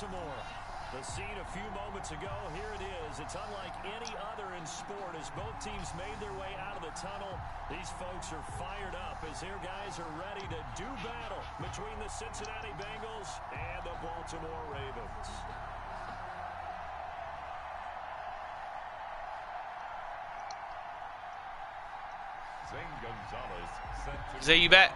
Baltimore. The scene a few moments ago, here it is. It's unlike any other in sport as both teams made their way out of the tunnel. These folks are fired up as their guys are ready to do battle between the Cincinnati Bengals and the Baltimore Ravens. Zay, you back?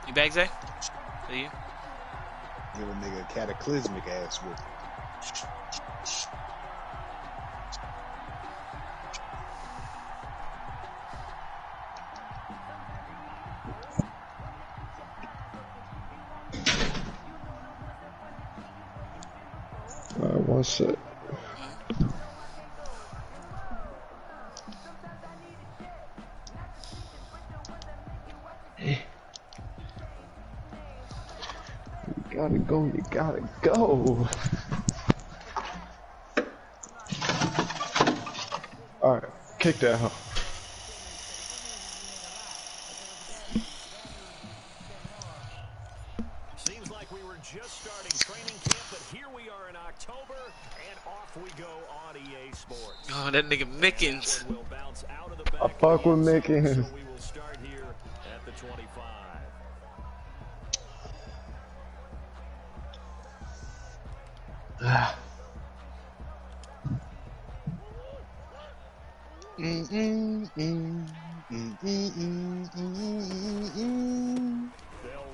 You back, Zay? Are you? Give a nigga a cataclysmic ass whooping. One set. You gotta go, you gotta go. Alright, kick that hoe. Seems like we were just starting training camp, but here we are in October, and off we go on EA Sports. Oh, that nigga Mickens. I fuck with Mickens. So we will start here at the 25. They'll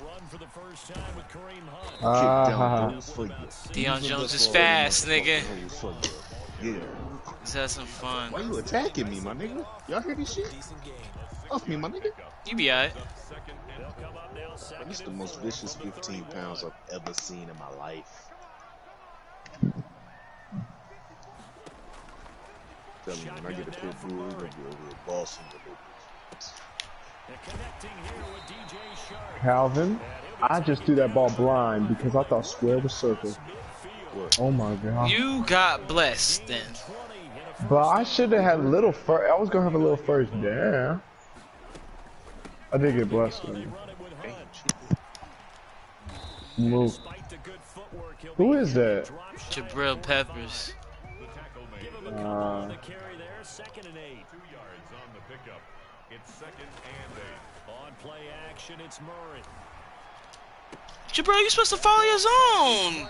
run for the first time with Kareem Hunt. Deion Jones is fast, nigga. Yeah. Let's have some fun. Why you attacking me, my nigga? Y'all hear this shit? Off me, my nigga. You be alright. This is the most vicious 15 pounds I've ever seen in my life. Tell me, when I get a pit bull, we're gonna be over at Boston. Calvin, I just threw that ball blind because I thought square was circle. Oh my god. You got blessed then. But I should have had a little first. I was gonna have a little first down. I did get blessed. Move. Who is that? Jabril Peppers. Second and 8. 2 yards on the pickup. It's second and 8. On play action, it's Murray. Jabril, you supposed to follow your zone.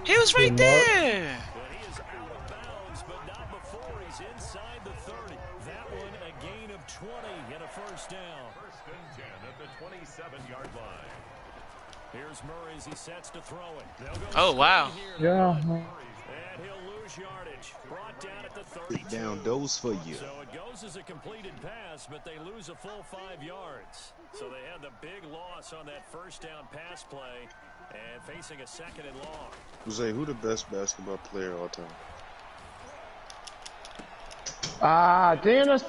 He was right there. But he is out of bounds, but not before he's inside the 30. That one a gain of 20 and a first down. First and 10 at the 27-yard line. Here's Murray as he sets to throw it. Oh, wow. Yeah. And he'll lose yardage. Brought down at the 32. Down those for you. So it goes as a completed pass, but they lose a full 5 yards. So they had the big loss on that first down pass play and facing a second and long. Jose, who the best basketball player of all time? Damn, that's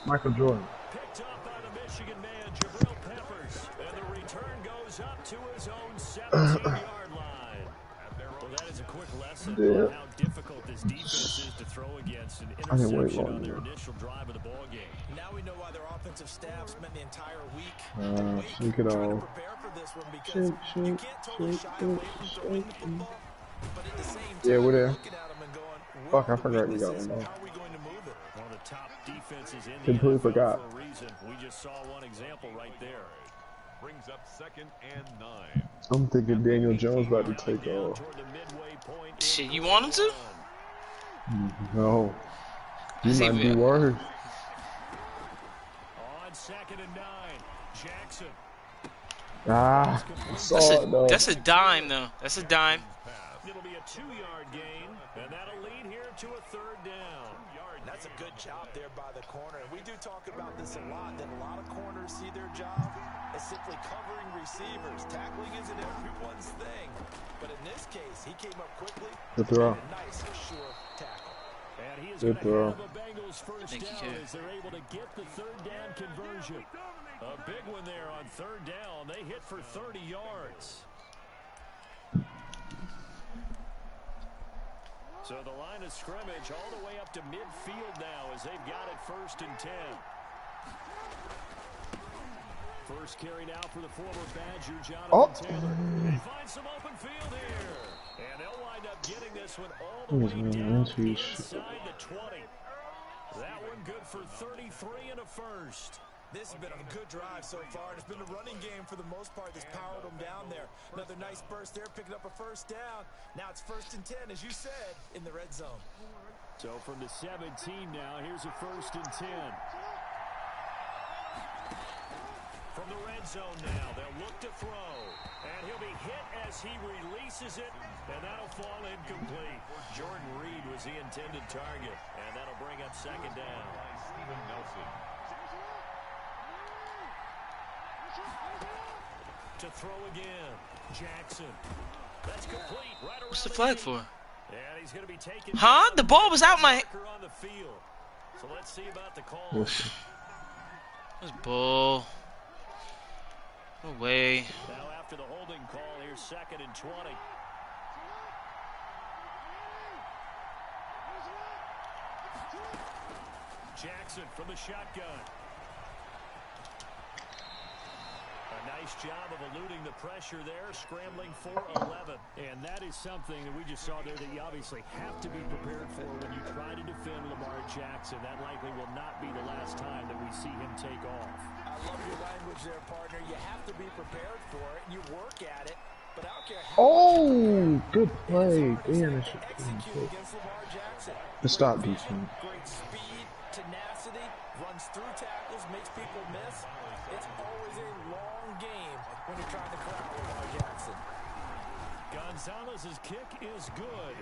Michael Jordan. Picked up by the Michigan man, Jabril Peppers. And the return goes up to his own 17-yard line. Well, that is a quick lesson on how difficult this defense is to throw against an interception on their initial drive of the ball game. Now we know why their offensive staff spent the entire week shake it off. prepare for this one because you can't totally shy away from throwing the football, but at the same time, Yeah, we're there. looking at them and going, Fuck, I forgot you got one more. how are we going to move it? One of the top defenses in the Completely NFL forgot. for a reason. We just saw one example right there. Brings up second and 9. I'm thinking Daniel Jones about to take off. Toward the midway point. Shit, you want him to? No. He See, might be worse. On second and 9, Jackson. I saw it though. That's a dime, though. That's a dime. It'll be a 2-yard gain, and that'll lead here to a third down. That's a good job there by the corner. And we do talk about this a lot, that a lot of corners see their job as simply covering receivers. Tackling isn't everyone's thing. But in this case, he came up quickly. Good throw. A nice, sure tackle. And he is Good going to throw. have a Bengals first down as they're able to get the third down conversion. A big one there on third down. They hit for 30 yards. So the line of scrimmage all the way up to midfield now as they've got it 1st and 10. First carry now for the former Badger, Jonathan Taylor. He finds some open field here. And they'll wind up getting this one all the way down inside the 20. That one good for 33 and a first. This has been a good drive so far. It's been a running game for the most part that's powered them down there. Another nice burst there, picking up a first down. Now it's 1st and 10, as you said, in the red zone. So from the 17 now, here's a 1st and 10. From the red zone now, they'll look to throw. And he'll be hit as he releases it, and that'll fall incomplete. Jordan Reed was the intended target, and that'll bring up 2nd down. Steven Nelson. To throw again, Jackson. That's complete. Right. What's the flag for? And he's going to be taken. Huh? The ball was out my. On the field. So let's see about the call. This bull. No way. Now after the holding call, here's 2nd and 20. Jackson from the shotgun. A nice job of eluding the pressure there, scrambling for 11. And that is something that we just saw there that you obviously have to be prepared for when you try to defend Lamar Jackson. That likely will not be the last time that we see him take off. I love your language there, partner. You have to be prepared for it, and you work at it. But I don't care how good play. Damn, execute against Lamar Jackson. The stop defense. Great speed, tenacity, runs through tackles, makes people miss. It's always a long game when you're trying to corral Lamar Jackson. Gonzalez's kick is good.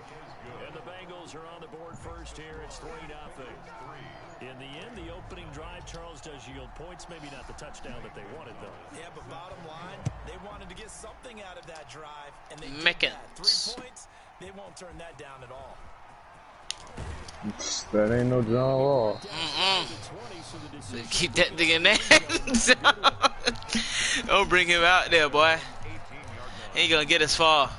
And the Bengals are on the board first here. It's 3-0. In the end, the opening drive, Charles, does yield points. Maybe not the touchdown that they wanted, though. Yeah, but bottom line, they wanted to get something out of that drive, and they Make did it. that. 3 points, they won't turn that down at all. That ain't no John Wall. Keep that thing in there. Don't bring him out there, boy. He ain't gonna get us far.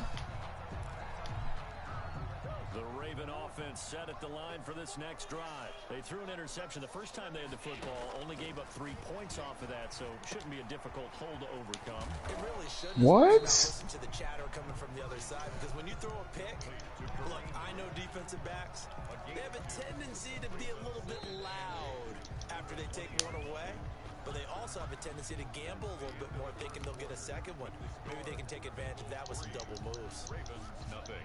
The Raven offense set at the line for this next drive. They threw an interception the first time they had the football, only gave up 3 points off of that, so shouldn't be a difficult hole to overcome. It really should. What? Listen to the chatter coming from the other side, because when you throw a pick, look, I know defensive backs, they have a tendency to be a little bit loud after they take one away, but they also have a tendency to gamble a little bit more, thinking they'll get a second one. Maybe they can take advantage of that with some double moves. Ravens, nothing.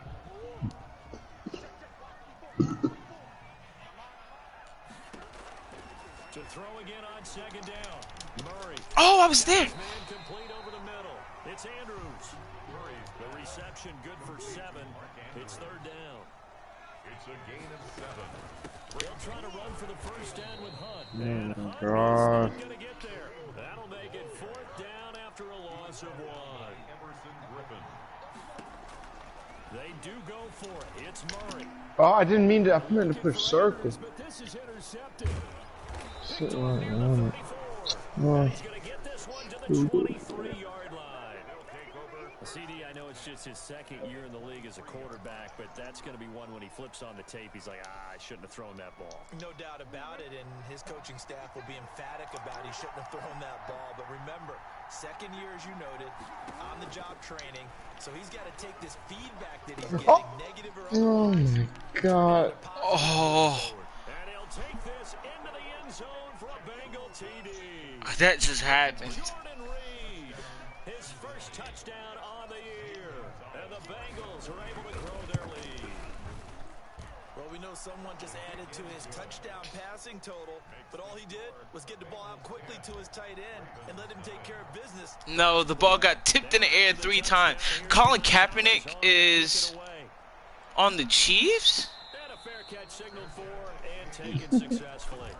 To throw again on 2nd down. Murray. Oh, I was there. Man complete over the middle. It's Andrews. Murray, the reception good for 7. It's 3rd down. It's a gain of 7. They'll try to run for the first down with Hunt. Oh And my Hunt God. is not going to get there. That'll make it 4th down after a loss of 1. Emerson Griffin. They do go for it. It's Murray. Oh, I didn't mean to. I meant to push circle. But this is intercepted. Shit, right on it. Oh. He's going to get this one to the 23-yard line. CD, I know it's just his 2nd year in the league as a quarterback, but that's going to be one when he flips on the tape. He's like, I shouldn't have thrown that ball. No doubt about it, and his coaching staff will be emphatic about he shouldn't have thrown that ball. But remember, 2nd year, as you noted, on-the-job training, so he's got to take this feedback that he's getting, negative or Oh otherwise. my God. Oh, And he'll take this into the end zone for a Bengal TD. that just happened. Jordan Reed, his first touchdown on the year. And the Bengals are able to grow their lead. Well, we know someone just added to his touchdown passing total, but all he did was get the ball out quickly to his tight end and let him take care of business. No, the ball got tipped in the air 3 times. Colin Kaepernick is on the Chiefs? And a fair catch signaled for and taken successfully.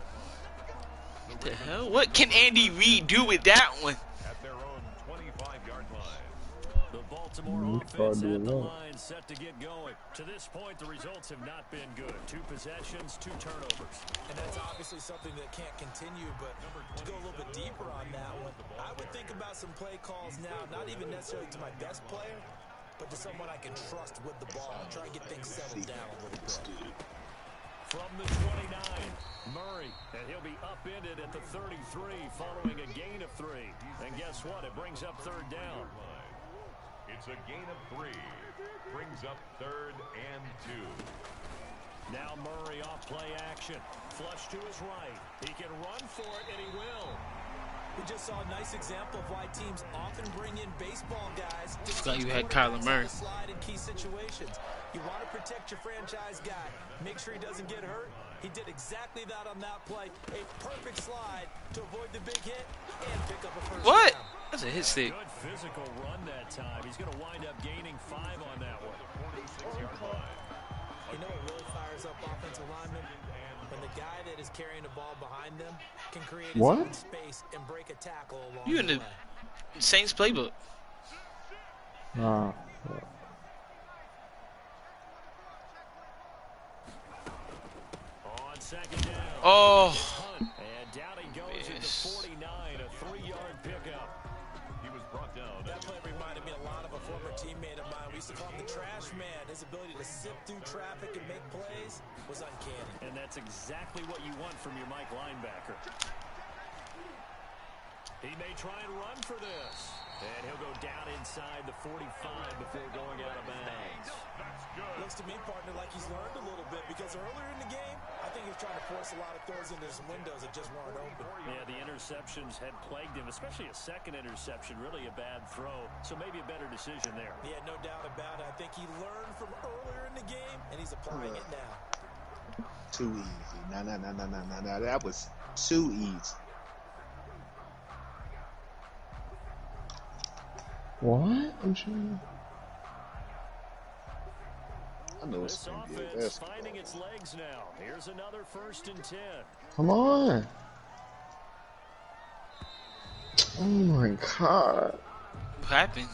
The hell? What can Andy Reid do with that one? At their own 25-yard line. The Baltimore offense at the line set to get going. To this point, the results have not been good. 2 possessions, 2 turnovers. And that's obviously something that can't continue, but to go a little bit deeper on that one, I would think about some play calls now, not even necessarily to my best player, but to someone I can trust with the ball and try and get things settled down a little bit. From the 29, Murray, and he'll be upended at the 33 following a gain of 3. And guess what? It brings up third down. It's a gain of 3. Brings up 3rd and 2. Now Murray off play action. Flush to his right. He can run for it, and he will. We just saw a nice example of why teams often bring in baseball guys to Forgot you had quarterbacks Kyler Murray. on the slide in key situations. You want to protect your franchise guy. Make sure he doesn't get hurt. He did exactly that on that play. A perfect slide to avoid the big hit and pick up a first What? down. That's a hit stick. Good physical run that time. He's going to wind up gaining 5 on that one. 46-yard line. You know what really fires up offensive linemen? When the guy that is carrying the ball behind them can create his What? own space and break a tackle along You in the the way. Saints playbook. Nah. On second down. Oh. And down he goes at the 49, a 3-yard pickup. He was brought down. That play reminded me a lot of a former teammate of mine. We used to call him the trash man. His ability to sift through traffic and make plays was uncanny. And that's exactly what you want from your Mike linebacker. He may try and run for this. And he'll go down inside the 45 before going out of bounds. That's good. Looks to me, partner, like he's learned a little bit because earlier in the game, I think he was trying to force a lot of throws into some windows that just weren't open. Yeah, the interceptions had plagued him, especially a second interception, really a bad throw. So maybe a better decision there. Yeah, no doubt about it. I think he learned from earlier in the game, and he's applying it now. Too easy. Nah. That was too easy. What? I'm trying. I know it's This gonna be a offense basketball. finding its legs now. Here's another 1st and 10. Come on. Oh my god. What happened?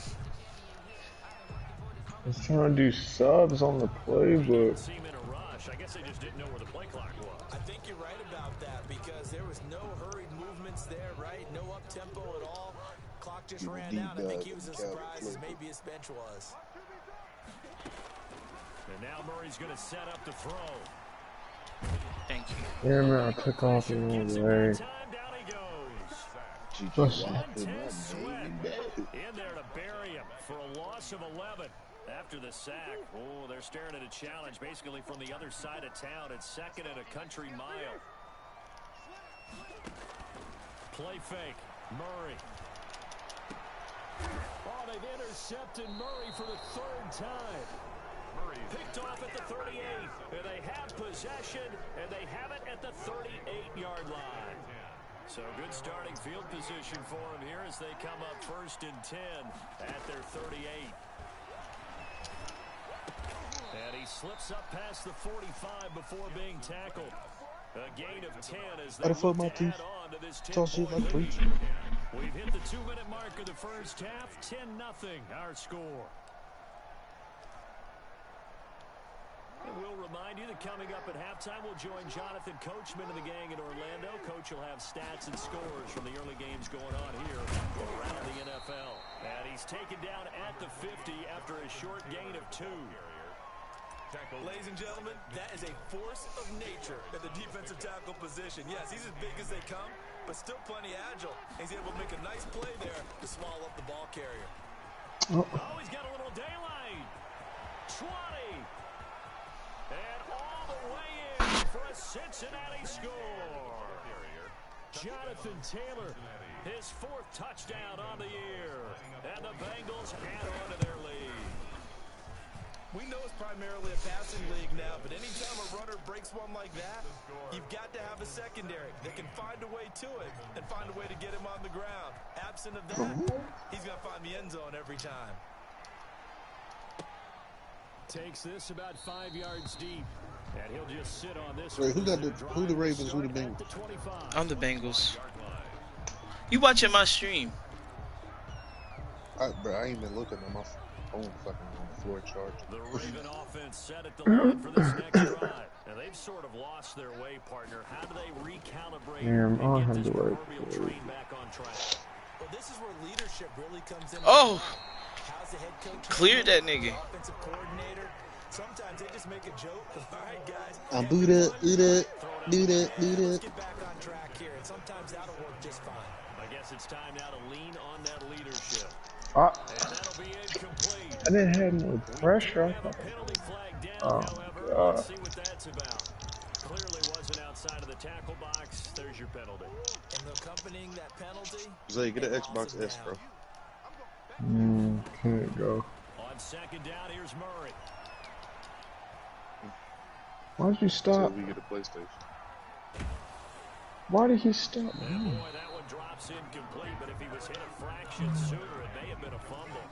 I was trying to do subs on the playbook. Seem in a rush. I guess they just didn't know where the play clock was. I think you're right about that because there was no hurried movements there, right? No up-tempo at all. Clock just You ran deep out. I think dive he was in as the surprised as calculator. maybe his bench was. And now Murray's going to set up to throw. Thank you. Yeah, man, I took off the wrong way. Time down he goes. Push. Montez Sweat in there to bury him for a loss of 11 after the sack. Oh, they're staring at a challenge basically from the other side of town. It's 2nd and a country mile. Play fake. Murray. Oh, they've intercepted Murray for the 3rd time. Picked off at the 38. And they have possession, and they have it at the 38-yard line. So good starting field position for him here as they come up 1st and 10 at their 38. And he slips up past the 45 before being tackled. A gain of 10 as they Gotta look my to teeth. add on to this Toss you 10-point like lead. preaching. We've hit the 2-minute mark of the first half. 10-0 our score. And we'll remind you that coming up at halftime, we'll join Jonathan Coachman and the gang in Orlando. Coach will have stats and scores from the early games going on here around the NFL. And he's taken down at the 50 after a short gain of 2. Ladies and gentlemen, that is a force of nature at the defensive tackle position. Yes, he's as big as they come, but still plenty agile. He's able to make a nice play there to swallow up the ball carrier. Oh, he's got a little daylight. 20. And all the way in for a Cincinnati score. Jonathan Taylor, his 4th touchdown on the year. And the Bengals add on to their lead. We know it's primarily a passing league now, but anytime a runner breaks one like that, you've got to have a secondary that can find a way to it and find a way to get him on the ground. Absent of that, he's going to find the end zone every time. Takes this about 5 yards deep. And he'll just sit on this. Wait, who the Ravens, who the Starting Bengals? at the 25. I'm the Bengals. You watching my stream? Bro, I ain't been looking at my phone fucking on the floor charge. The Raven offense set at the line for this next drive. Now they've sort of lost their way, partner. How do they recalibrate Damn, I'll and have get this to work. proverbial train back on track? Well, this is where leadership really comes in. Oh. How's as a head coach, Cleared that nigga. offensive coordinator, sometimes they just make a joke. All right, guys. Buddha, Uda, Duda, Let's Duda. get back on track here, and sometimes that'll work just fine. I guess it's time now to lean on that leadership. I And that'll be incomplete. didn't have no pressure. We have a penalty flag down, Oh, however. God. Let's see what that's about. Clearly wasn't outside of the tackle box. There's your penalty. And accompanying that penalty, Zay, get an a Xbox loss of S, bro. down. Can't go. On second down, here's Murray. Why did you So stop? we get a PlayStation. Why did he stop? And boy, that one drops incomplete, but if he was hit a fraction sooner, it may have been a fumble.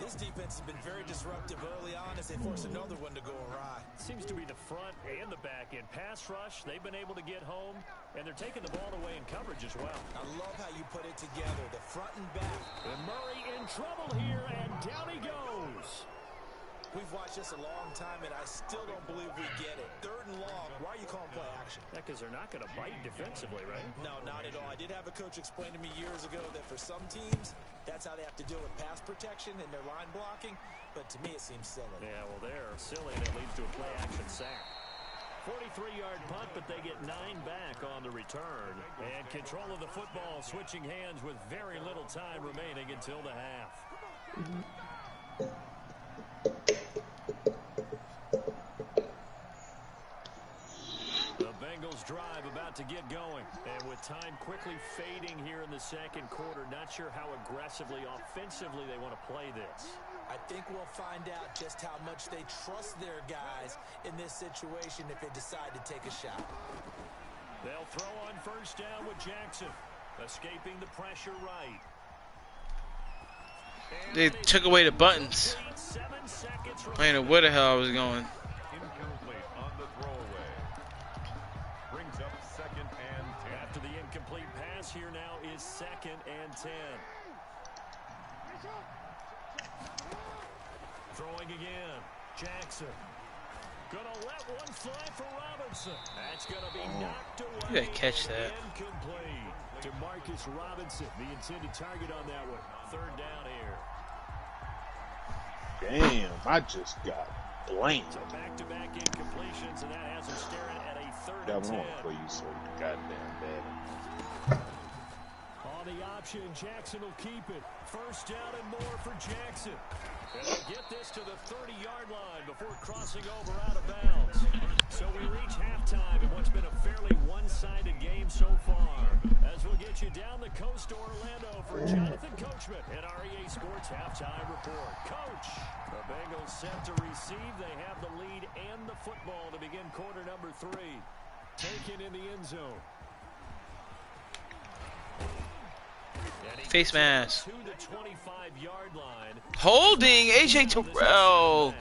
This defense has been very disruptive early on as they force another one to go awry. Seems to be the front and the back end. Pass rush, they've been able to get home, and they're taking the ball away in coverage as well. I love how you put it together, the front and back. And Murray in trouble here, and down he goes. We've watched this a long time, and I still don't believe we get it. Third and long, why are you calling play action? Yeah, because they're not going to bite defensively, right? No, not at all. I did have a coach explain to me years ago that for some teams, that's how they have to deal with pass protection and their line blocking, but to me it seems silly. Yeah, well, they're silly, and it leads to a play-action sack. 43-yard punt, but they get 9 back on the return. And control of the football, switching hands with very little time remaining until the half. The Bengals drive about to get going. And with time quickly fading here in the second quarter, not sure how aggressively, offensively they want to play this. I think we'll find out just how much they trust their guys in this situation if they decide to take a shot. They'll throw on first down with Jackson, escaping the pressure right. They took away the buttons. I didn't know where the hell I was going. Incomplete on the throwaway. Brings up second and 10. After the incomplete pass, here now is second and 10. Throwing again. Jackson. Gonna let one fly for Robinson. That's gonna be knocked away. You gotta catch that. Incomplete. To Marcus Robinson, the intended target on that one. Third down here. Damn, I just got blamed. So back-to-back incompletions, and that has him staring at a third That and 10. one for you so goddamn bad. On the option, Jackson will keep it. First down and more for Jackson. And they'll get this to the 30-yard line before crossing over out of bounds. So we reach halftime in what's been a fairly one-sided game so far. As we'll get you down the coast to Orlando for Jonathan Coachman at our EA Sports Halftime Report. Coach, the Bengals set to receive. They have the lead and the football to begin quarter number 3. Taken in the end zone. Face mask. To the 25-yard line. Holding AJ Terrell.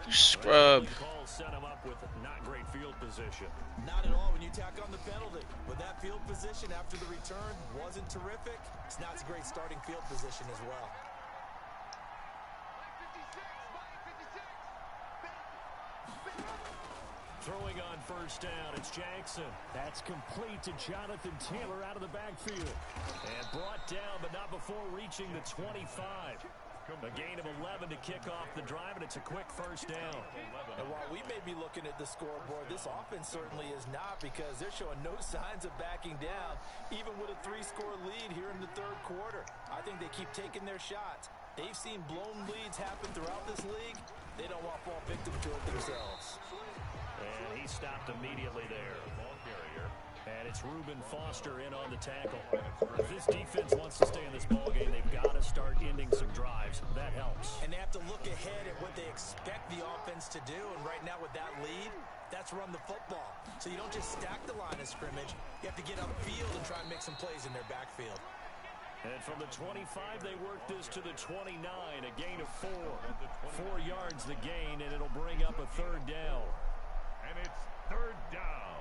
Scrub. Call set him up with not great field position. Not at all when you tack on the penalty. But that field position after the return wasn't terrific. It's not a great starting field position as well. Throwing on first down, it's Jackson. That's complete to Jonathan Taylor out of the backfield. And brought down, but not before reaching the 25. A gain of 11 to kick off the drive, and it's a quick first down. And while we may be looking at the scoreboard, this offense certainly is not, because they're showing no signs of backing down, even with a 3-score lead here in the third quarter. I think they keep taking their shots. They've seen blown leads happen throughout this league. They don't want to fall victim to it themselves. And he stopped immediately there. Ball carrier. And it's Reuben Foster in on the tackle. If this defense wants to stay in this ballgame, they've got to start ending some drives. That helps. And they have to look ahead at what they expect the offense to do. And right now with that lead, that's run the football. So you don't just stack the line of scrimmage. You have to get upfield and try and make some plays in their backfield. And from the 25, they work this to the 29, a gain of 4. 4 yards the gain, and it'll bring up a third down. And it's third down.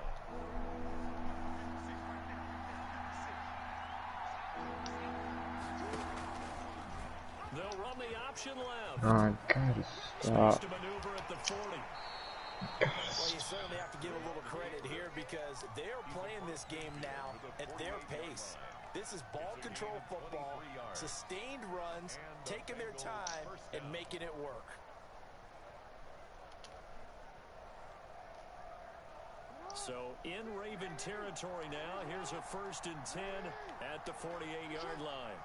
They'll run the option left. I gotta Supposed stop. to maneuver at the 40. Well, you certainly have to give a little credit here because they're playing this game now at their pace. This is ball control football, sustained runs, taking their time, and making it work. So in Raven territory now, here's a 1st and 10 at the 48-yard line.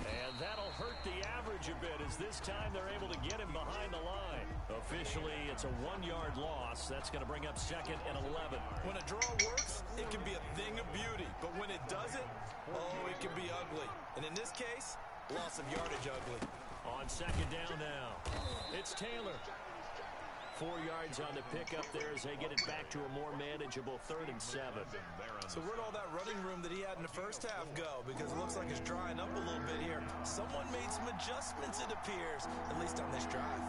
And that'll hurt the average a bit as this time they're able to get him behind the line. Officially, it's a 1-yard loss. That's going to bring up 2nd and 11. When a draw works, it can be a thing of beauty. But when it doesn't, oh, it can be ugly. And in this case, loss of yardage ugly. On 2nd down now, it's Taylor. 4 yards on the pickup there as they get it back to a more manageable 3rd and 7. So where'd all that running room that he had in the first half go? Because it looks like it's drying up a little bit here. Someone made some adjustments, it appears, at least on this drive.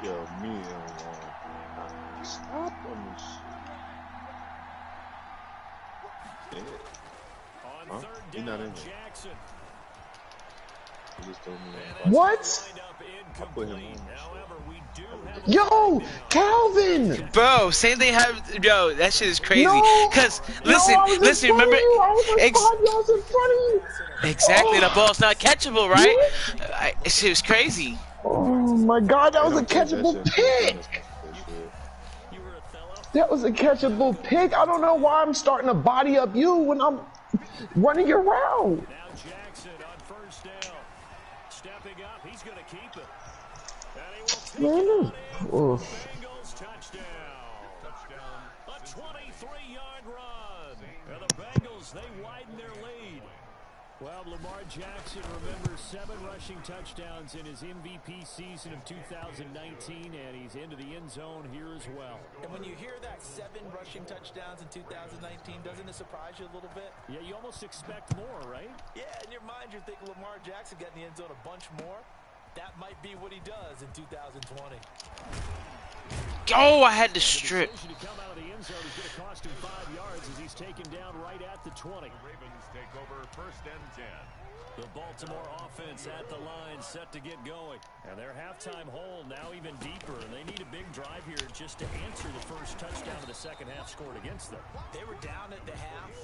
Yo, me and stop on this. Yeah. On 3rd down, Jackson. He just told me What? I put him on. However, we do have Yo, Calvin! Bro, same thing happened. Yo, that shit is crazy. No, Cause no, listen, I was in listen. front of Remember, you. I was like 5 yards in front of you. exactly. The Oh. ball's not catchable, right? Shit was crazy. Oh my God, that was a catchable pick. You were Othello. That was a catchable pick. I don't know why I'm starting to body up you when I'm running your route. Now Jackson on 1st down. Stepping up, he's going to keep it. And he will take it on in. Oof. Bengals touchdown. A 23-yard run. And the Bengals, they widen their lead. Well, Lamar Jackson remembers 7 rushing touchdowns in his MVP season of 2019, and he's into the end zone here as well. And when you hear that 7 rushing touchdowns in 2019, doesn't it surprise you a little bit? Yeah, you almost expect more, right? Yeah, in your mind you're thinking Lamar Jackson got in the end zone a bunch more. That might be what he does in 2020. Oh, I had to strip. The decision to come out of the end zone is going to cost him 5 yards as he's taken down right at the 20. The Ravens take over 1st and 10. The Baltimore offense at the line set to get going. And their halftime hole now even deeper, and they need a big drive here just to answer the first touchdown of the second half scored against them. They were down at the half.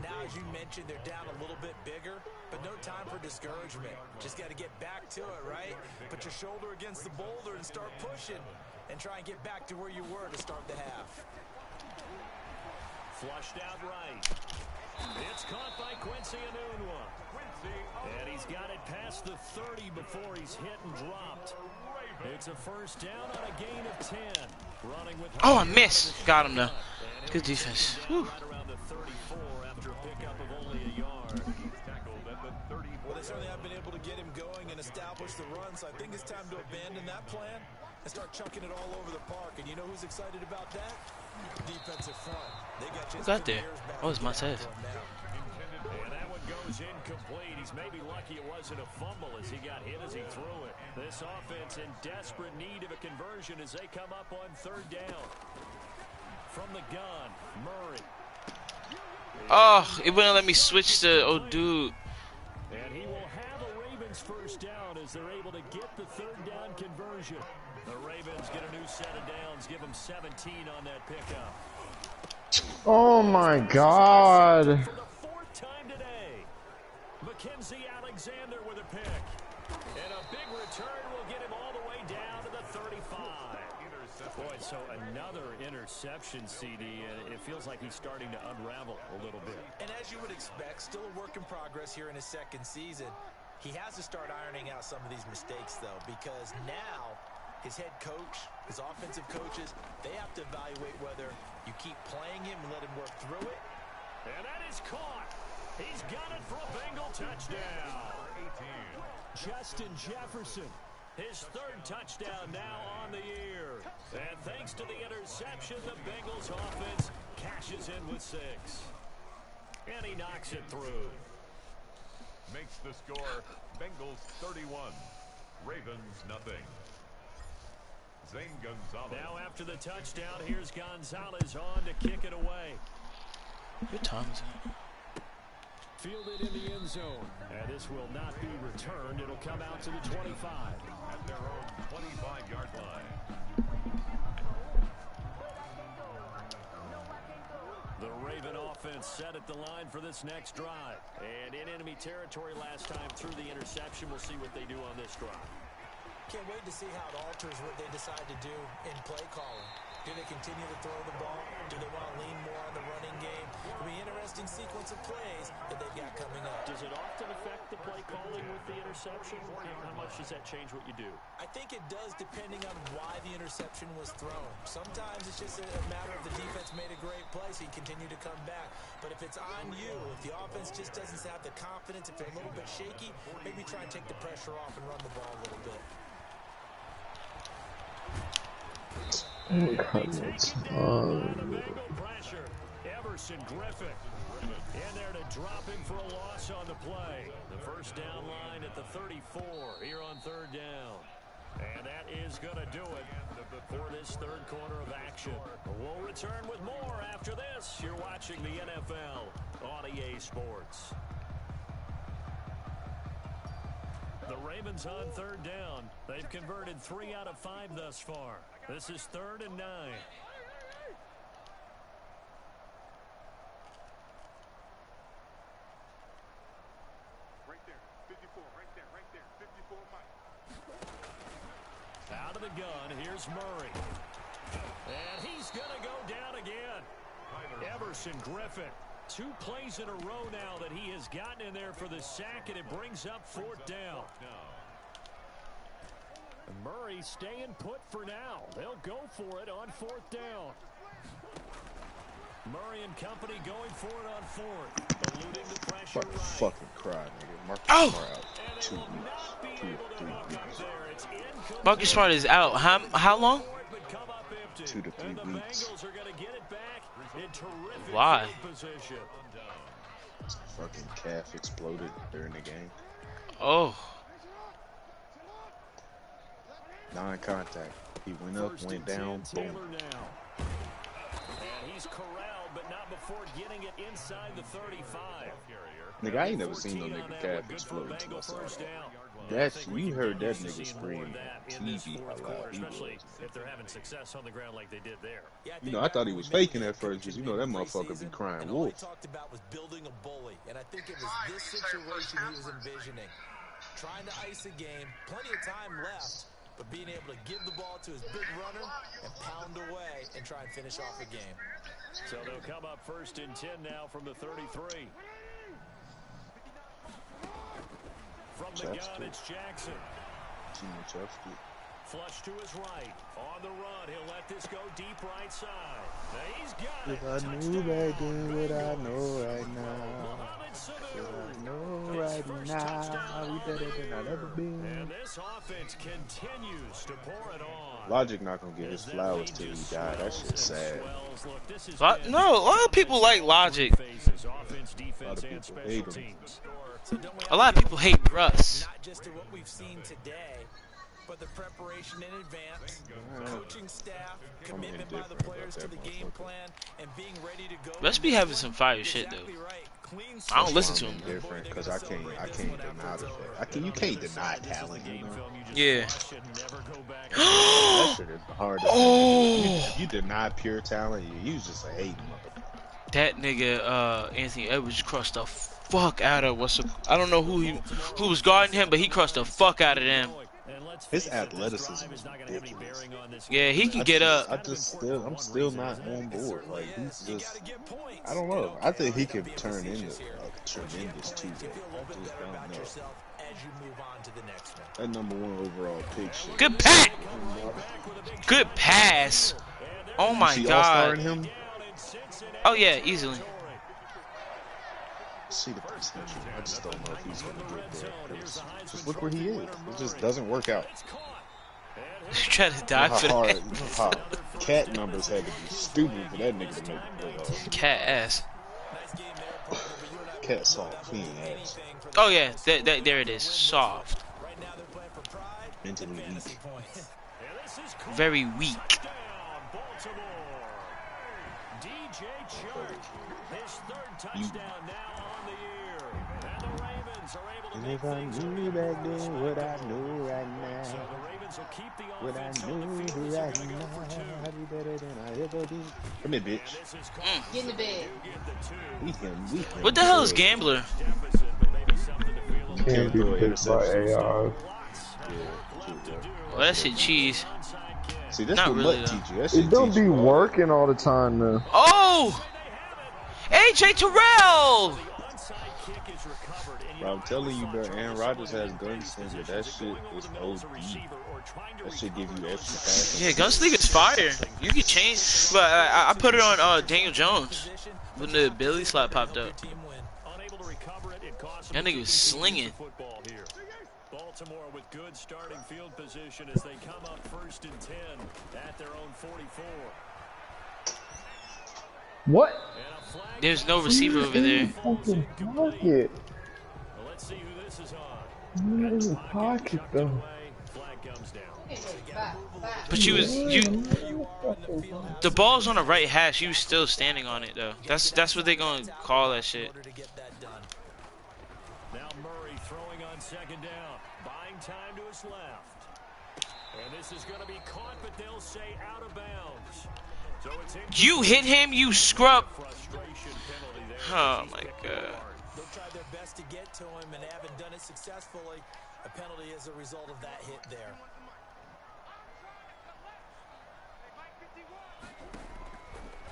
Now, as you mentioned, they're down a little bit bigger, but no time for discouragement. Just got to get back to it, right? Put your shoulder against the boulder and start pushing, and try and get back to where you were to start the half. Flushed out right. It's caught by Quincy Enunwa. And he's got it past the 30 before he's hit and dropped. It's a 1st down on a gain of 10. Running with Oh, I missed. Got him though. Good defense. Whew. right around the 34 after a pickup of only a yard. Tackled at the 34. Well, they certainly have been able to get him going and establish the run, so I think it's time to abandon that plan and start chucking it all over the park. And you know who's excited about that? Defensive front. They got Who got there? Oh, it's Montez. And that one goes incomplete. He's maybe lucky it wasn't a fumble as he got hit as he threw it. This offense in desperate need of a conversion as they come up on 3rd down. From the gun, Murray. Oh, it wouldn't let me switch to. Oh, dude. And he will have a Ravens 1st down as they're able to get the 3rd down conversion. The Ravens get a new set of downs, give them 17 on that pickup. Oh my God. For the 4th time today, Mackenzie Alexander with a pick. And a big return will get him all the way down to the 35. Boy, so another interception, CD, and it feels like he's starting to unravel a little bit. And as you would expect, still a work in progress here in his 2nd season. He has to start ironing out some of these mistakes, though, because now his head coach, his offensive coaches, they have to evaluate whether you keep playing him and let him work through it. And that is caught. He's got it for a Bengal touchdown. 18. Justin Jefferson, his 3rd touchdown now on the year. And thanks to the interception, the Bengals offense cashes in with 6. And he knocks it through. Makes the score Bengals 31, Ravens nothing. Zane Gonzalez. Now after the touchdown, here's Gonzalez on to kick it away. Good times. Fielded in the end zone. And this will not be returned. It'll come out to the 25. At their own 25-yard line. Raven offense set at the line for this next drive. And in enemy territory last time through the interception. We'll see what they do on this drive. Can't wait to see how it alters what they decide to do in play calling. Do they continue to throw the ball? Do they want to lean more on the running game? It'll be an interesting sequence of plays that they've got coming up. Does it often affect the play calling with the interception? How much does that change what you do? I think it does depending on why the interception was thrown. Sometimes it's just a matter of the defense made a great play, so you continue to come back. But if it's on you, if the offense just doesn't have the confidence, if they're a little bit shaky, maybe try and take the pressure off and run the ball a little bit. Everson Griffin in there to drop him for a loss on the play. The first down line at the 34 here on third down. And that is going to do it for this third quarter of action. We'll return with more after this. You're watching the NFL on EA Sports. The Ravens on third down. They've converted 3 out of 5 thus far. This is 3rd and 9. Right there, 54, right there, 54 Mike. Out of the gun, here's Murray. And he's going to go down again. Everson Griffin. 2 plays in a row now that he has gotten in there for the sack, and it brings up 4th down. And Murray staying put for now. They'll go for it on 4th down. Murray and company going for it on 4th. Eluding the pressure right. Fucking cry, nigga. Marcus Oh! Smart out 2 weeks. 2 or 3 weeks. Marcus Smart is out. How long? 2 to 3 weeks. Why? His fucking calf exploded during the game. Oh. Non-contact. He went up, went down, boom. And he's corralled, but not before getting it inside the 35. Nigga, I ain't never seen no nigga calf explode until I saw that. That's, you heard that nigga scream on TV how loud he was. If they're having success on the ground like they did there. You know, I thought he was faking at first because you know that motherfucker be crying all he wolf. talked about was building a bully, and I think it was this situation he was envisioning. Trying to ice a game, plenty of time left, but being able to give the ball to his big runner and pound away and try and finish off a game. So they'll come up 1st and 10 now from the 33. From the gun, it's Jackson. Flush to his right. On the run, he'll let this go deep right side. Now he's got it. If I knew back then what I know right now. What I know right now. We better than I've ever been. And this offense continues to pour it on. Logic not gonna get his flowers till he die. That shit's sad. No, a lot of people like Logic. A lot of people hate him. A lot of people hate Russ. Not just to what we've seen today, but the preparation in advance, coaching staff, commitment by the players to the game plan, and being ready to go. Russ be having some fire shit though. I don't listen to him. Different, because I can't deny the fact. You can't deny talent, you know. Yeah. That shit is hard to Oh. you deny pure talent, you just a hating motherfucker. That nigga, Anthony Edwards crushed the fuck out of I don't know who was guarding him, but he crushed the fuck out of them. His athleticism is ridiculous. Yeah, he can get up. I'm still not on board. Like, he's just, I don't know. I think he could turn into a tremendous two-way. I just don't know. That #1 overall pick shit. Good pass. Good pass. Oh my god. Him? Oh yeah, easily. See the potential. I just don't know if he's going to get there. Just look where he is. It just doesn't work out. Try to die for that. Cat numbers had to be stupid for that nigga to make it. Cat ass. Cat soft. He ain't ass. Oh yeah, there it is. Soft. Mentally weak. Very weak. And if I knew back then what I know right now. will keep the What I offense knew on the field as right they're going to go for now, two. I'd be better than I ever be. Come here, bitch. This is Get in the bed. We can. What the hell is Gambler? deficit, but maybe something to feel a little Can't be Throw an fixed by interception. AI. lots Yeah, left to do. Well, that shit cheese. Onside kick. see, that's Not what really, Mutt though. teach you. That shit It don't teach be you all working all the time though. Oh! AJ Terrell! The onside kick is recovered, and Bro, I'm telling you, bro, Aaron Rodgers has gunslinger. That shit is OD. That shit give you extra passes. Yeah, Gunslinger is fire. You can change, but I put it on Daniel Jones when the Billy slap popped up. Unable to recover it, it cost That them nigga was 2 slinging. football here. Baltimore with good starting field position as they come up 1st and 10 at their own 44. What? And a flag There's no receiver over there. falls Fucking incomplete. pocket. Well, let's see who this is on. Not even pocket Tucked though. away, flag comes down. But you. The ball's on the right hash. You was still standing on it though. That's what they gonna call that shit. Now Murray throwing on 2nd down, buying time to his left. And this is going to be caught, but they'll say out of bounds. So it's You hit him, you scrub. frustration penalty there. Oh my god. They'll try their best to get to him and haven't done it successfully. A penalty as a result of that hit there.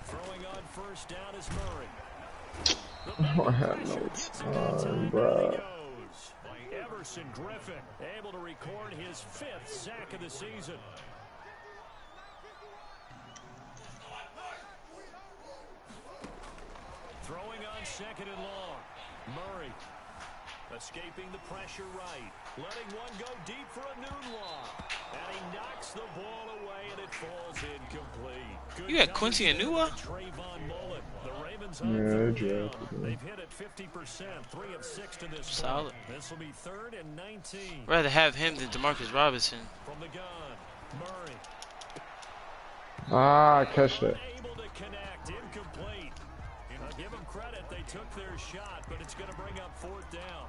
Throwing on 1st down is Murray. I have no time, bro. Everson Griffin able to record his 5th sack of the season. Throwing on 2nd and long. Murray escaping the pressure right. Letting one go deep for a noon walk. And he knocks the ball away and it falls incomplete. Good You got Quincy coverage Enunwa? by Trayvon Mullen. The Ravens Yeah, on they 3rd drafted down. him. They've hit it 50%, 3 of 6 to this Solid. point. This will be 3rd and 19. Rather have him than Demarcus Robinson. From the gun, Murray. Ah, catch that. Unable to connect, incomplete. Give them credit, they took their shot, but it's going to bring up 4th down.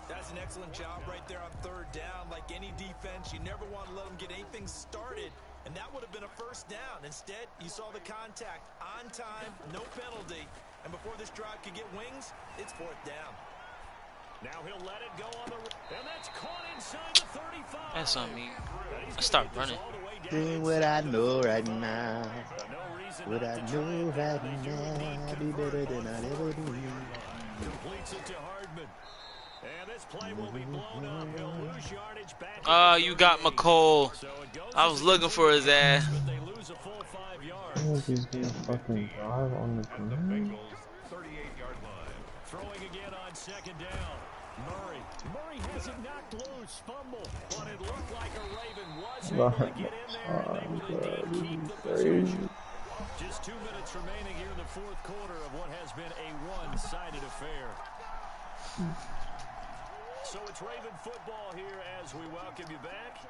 That's an excellent job right there on 3rd down. Like any defense, you never want to let them get anything started, and that would have been a 1st down. Instead, you saw the contact on time, no penalty, and before this drive could get wings, it's 4th down. Now he'll let it go on the and that's caught inside the 35. That's on me. I start running. Doing what I know right now. No reason What not I to know try it. right They do now. indeed Be better convert than on I fourth ever and be. completes it to Hardman. And this play will be blown up. He'll lose yardage back. You got McCole. So it goes I was looking for his ass. but they lose a full 5 yards. Oh, he's gonna fucking drive on the At the ground. Bengals' 38-yard line. Throwing again on 2nd down. Murray. Murray has it knocked loose. Fumble. But it looked like a Raven was able to get in there and they will indeed keep the possession. Just 2 minutes remaining here in the 4th quarter of what has been a one-sided affair. So it's Raven football here as we welcome you back.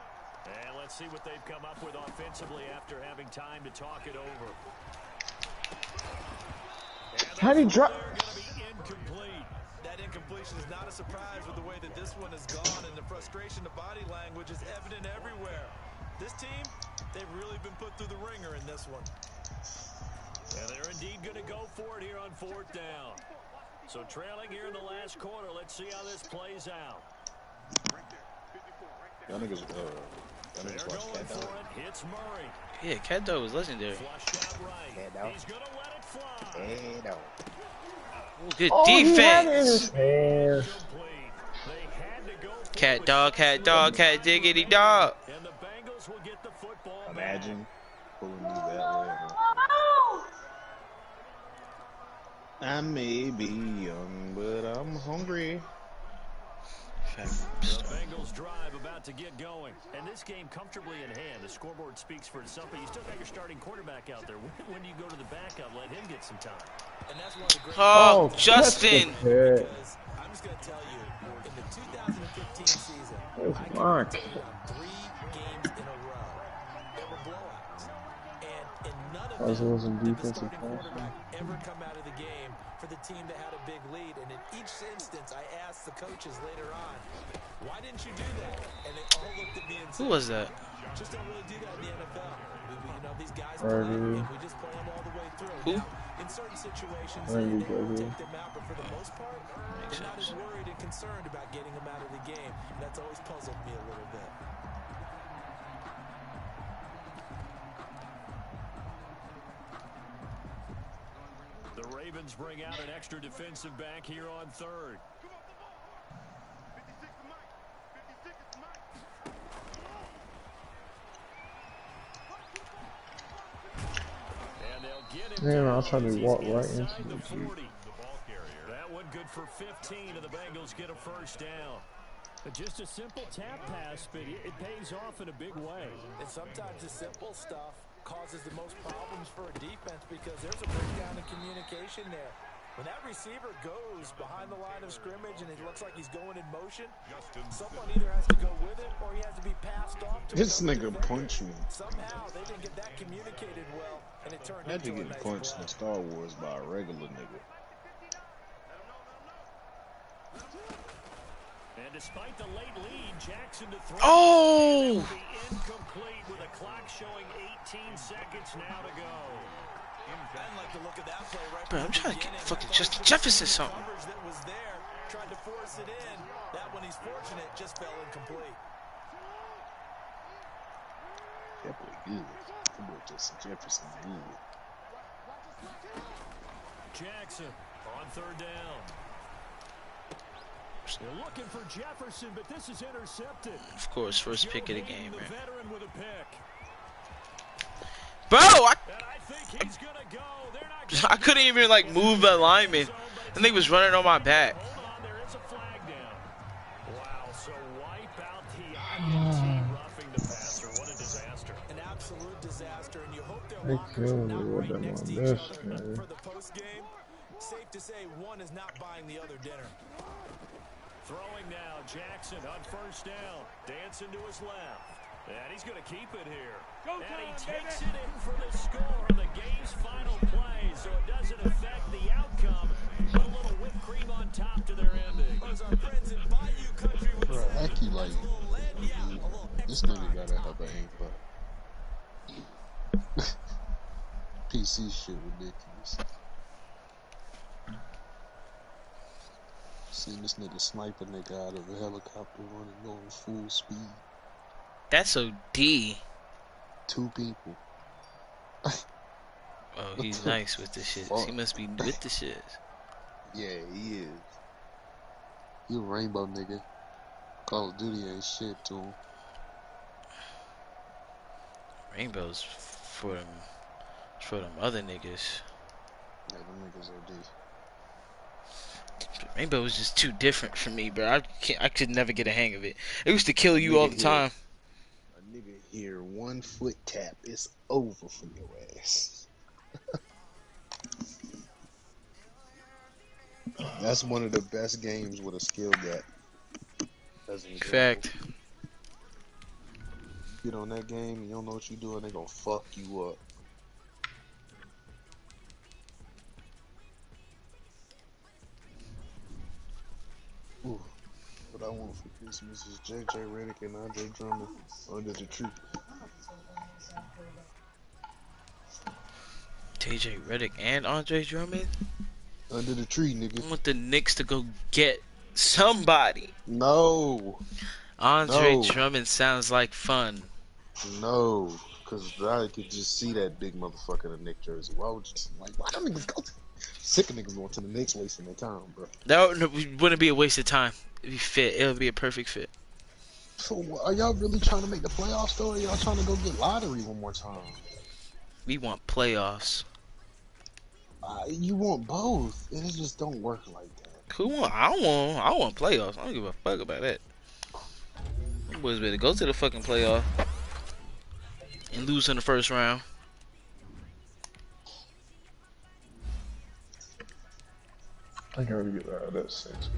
And let's see what they've come up with offensively after having time to talk it over. How'd he drop? They're going to be incomplete. That incompletion is not a surprise with the way that this one has gone, and the frustration of body language is evident everywhere. This team, they've really been put through the ringer in this one. And they're indeed going to go for it here on 4th down. So trailing here in the last quarter, let's see how this plays out. Y'all niggas, They're watch going Cat for Dog. it. It's Murray. Yeah, Cat Dog was legendary. Flushed out right. Cat Dog. He's going to let it fly. Hey, no. Good Oh, he had it in his defense. hands. Complete. They had to go for it Cat with dog, cat dog, cat diggity dog. And the Bengals will get the football back. Imagine pulling you that way. I may be young, but I'm hungry. The Bengals drive about to get going. And this game comfortably in hand. The scoreboard speaks for itself, but you still got your starting quarterback out there. When do you go to the backup? Let him get some time. And that's one of the great Oh, catch the Justin. catch. because I'm just going to tell you, in the 2015 season, That's I can fine. tell you on 3 games in a row, there were blowouts. And in none none of As it was in them did the defensive starting passing. quarterback ever come out of the game for the team that had a big lead. And in each instance, I asked the coaches later on, why didn't you do that? And they all looked at me and said, Who was that? just don't really do that in the NFL. You know, these guys play, Purdy. and we just play them all the way through. Who? Now, in certain situations, Purdy, they will baby. take them out, but for the most part, Makes they're not as sense. worried and concerned about getting them out of the game. And that's always puzzled me a little bit. The Ravens bring out an extra defensive back here on third. And they'll get him Damn, I down was trying as to he's walk right inside into the the 40. The ball carrier. That one good for 15, and the Bengals get a first down. Just a simple tap pass, but it pays off in a big way. And sometimes the simple stuff causes the most problems for a defense because there's a breakdown in communication there. When that receiver goes behind the line of scrimmage and it looks like he's going in motion, someone either has to go with it or he has to be passed off to This another nigga defender. punched me. Somehow they didn't get that communicated well, and it turned I had to into a get nice punched play. in Star Wars by a regular nigga. And despite the late lead, Jackson to throw. Oh! That will be incomplete with a clock showing 18 seconds now to go. I like the look of that play right Bro, from I'm the trying to get beginning. fucking I thought Justin he Jefferson the something. coverage that was there, tried to force it in. That one he's fortunate, just fell incomplete. That boy good. That boy Justin Jefferson good. Jackson on third down. They're looking for Jefferson, but this is intercepted. Of course, first pick of the Joe game, Hayden, man. the veteran with a pick. Bro, And I think he's gonna go. They're not I couldn't even like move the lineman. I think he was running on my back. Hold on, there is a flag down. Wow, so wipe out the INT roughing the passer. What a disaster. An absolute disaster, and you hope their They lockers are killed not me with right them next on to each this, other man. for the post game. Safe to say one is not buying the other dinner. Throwing now, Jackson on first down. Dancing to his left. And he's going to keep it here. And he takes it in for the score on the game's final play, so it doesn't affect the outcome. Put a little whipped cream on top to their ending. As our friends in Bayou Country would Bro, say, Aki like, a little lead, yeah, a little this extra. nigga gotta have an aim for PC shit ridiculous. Seen this nigga snipe a nigga out of a helicopter running going full speed. That's OD. 2 people. Oh, he's nice with the shit. He must be with the shit. Yeah, he is. You a rainbow nigga. Call of Duty ain't shit to him. Rainbows for them other niggas. Yeah, them niggas OD. Rainbow was just too different for me, bro. I could never get a hang of it. It used to kill you all the time. A nigga here, 1 foot tap, it's over for your ass. That's one of the best games with a skill gap. As an example. Fact. You get on that game, you don't know what you doing, they gonna fuck you up. Ooh. What I want for Christmas is JJ Redick and Andre Drummond under the tree. TJ Redick and Andre Drummond. Under the tree, I nigga. want the Knicks to go get somebody. No. Andre No. Drummond sounds like fun. No. Because I could just see that big motherfucker in a Knicks jersey. Why would you, like, why don't niggas go to, sick of niggas going to the Knicks wasting their time, bro. That wouldn't be a waste of time. It'd be fit. It would be a perfect fit. So are y'all really trying to make the playoffs though, or y'all trying to go get lottery one more time? We want playoffs. You want both. It just don't work like that. Who want? I want playoffs. I don't give a fuck about that. You boys better go to the fucking playoff and lose in the first round. I gotta get out of that 6.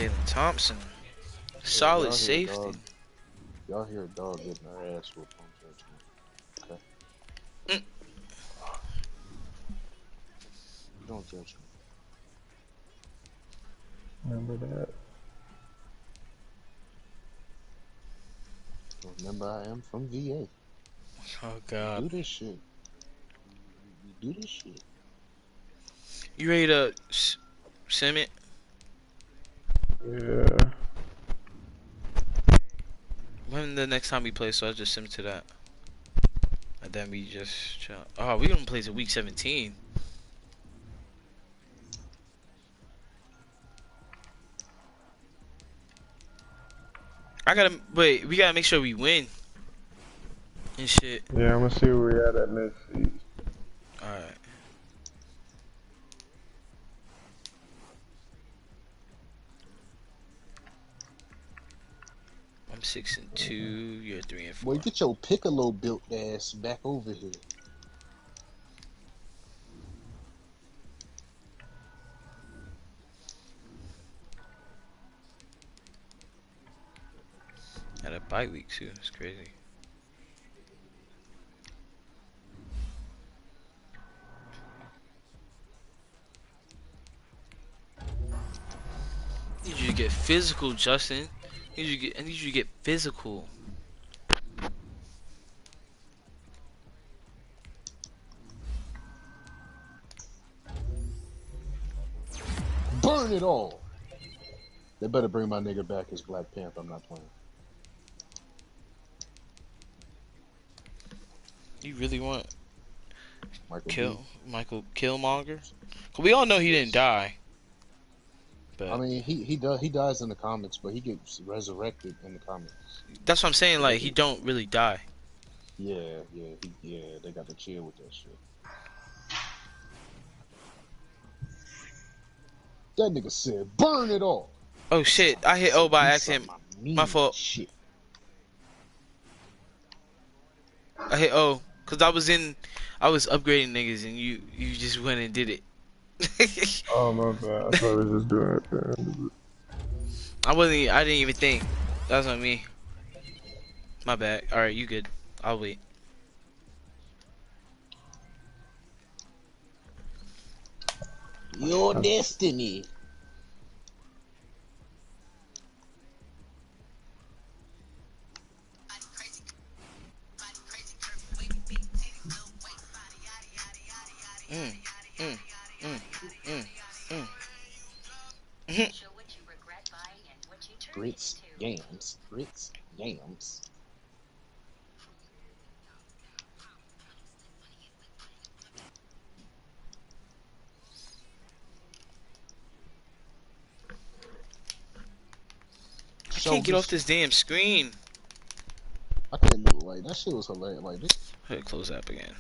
Jalen Thompson. Solid y'all hear a safety. dog. Y'all hear a dog getting her ass whooped on judge me. Okay. Don't judge me. Remember that. Remember, I am from VA. Oh God. Do this shit. We do this shit. You ready to sim it? Yeah. When the next time we play, so I just sim to that. And then we just chill. Oh, we gonna play to week 17. I gotta wait. We gotta make sure we win and shit. Yeah, I'm gonna see where we at next season. All right. I'm 6-2. You're 3-4. Boy, get your Piccolo built ass back over here. Had a bye week too. It's crazy. I need you to get physical, Justin. I need you to get physical. Burn it all. They better bring my nigga back as Black Panther. I'm not playing. You really want Michael B. Michael Killmonger? Cause we all know he didn't die. But I mean, he dies in the comics, but he gets resurrected in the comics. that's what I'm saying. Like he don't really die. Yeah, they got to chill with that shit. That nigga said, "Burn it all." Oh shit! I hit O by accident. My fault. Shit. I hit O because I was upgrading niggas and you just went and did it. Oh my bad. I thought I was just doing it. I didn't even think. That was on me. My bad. All right, you good. I'll wait. Your destiny. Grits, yams, grits, yams. I can't get off this damn screen. I can't do it. Like that shit was hilarious. Like this. Close app again.